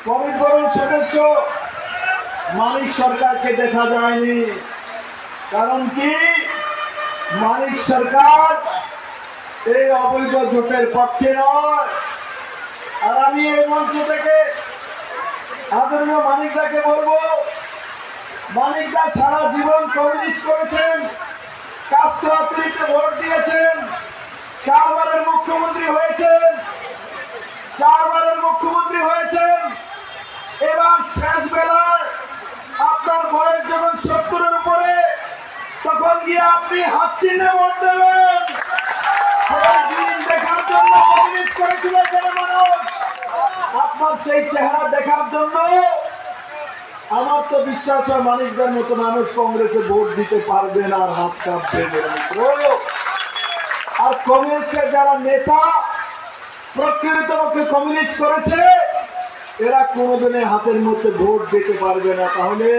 পরিবহন সদস্য মানিক সরকারকে দেখা যায়নি। কারণ কি, মানিক সরকার এই অবৈধ জোটের পক্ষে নয়। আর আমি এই মঞ্চ থেকে আদরণীয় মানিকদাকে বলবো, মানিকদা সারা জীবন কমিউনিস্ট করেছেন, কাস্ট্রাত্রিতে ভোট দিয়েছেন, 4 বারের মুখ্যমন্ত্রী হয়েছেন, 4 বারের মুখ্যমন্ত্রী হয়েছেন। এবার শেষ বেলায় আপনার বয়স যখন 70-এর উপরে, তখন গিয়ে আপনি হাত চিহ্নে ভোট দেবেন। সেই দিন দেখার জন্য কমিউনিস্ট করেছিল মানুষ। আপনার সেই চেহারা দেখার জন্য আমার তো বিশ্বাস হয় মানিকদার মতো মানুষ কংগ্রেসে ভোট দিতে পারবে না, আর হাত কাঁপবে। আর কংগ্রেসের যারা নেতা প্রকৃতপক্ষে কমিউনিস্ট করেছে, এরা কোনোদিনে হাতের মধ্যে ভোট দিতে পারবে না। তাহলে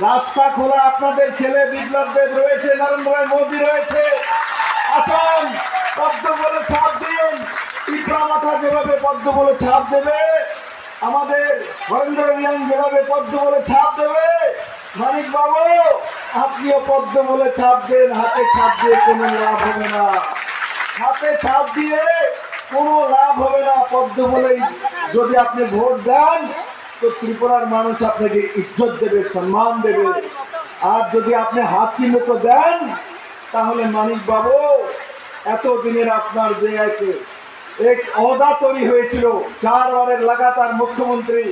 রাস্তা খোলা, আপনাদের ছেলে বিপ্লব দেব রয়েছে, নরেন্দ্র মোদী রয়েছে, আসুন পদ্ম বলে ছাপ দিন। পিঁপড়া মাথা যেভাবে পদ্ম বলে ছাপ দেবে, আমাদের হরেন্দ্র রিয়াং যেভাবে পদ্ম বলে ছাপ দেবে, মানিক বাবু আপনিও পদ্ম বলে ছাপ দেন। হাতে ছাপ দিয়ে কোনো লাভ হবে না, হাতে ছাপ দিয়ে কোনো লাভ হবে না। পদ্ম বলেই যদি আপনি ভোট দেন, তো ত্রিপুরার মানুষ আপনাকে ইজ্জত দেবে, সম্মান দেবে। আর যদি আপনি হাত চিহ্নিত দেন, তাহলে মানিক বাবু এতদিনের আপনার যে এক ওহদা তৈরি হয়েছিল, 4 বারের লাগাতার মুখ্যমন্ত্রী,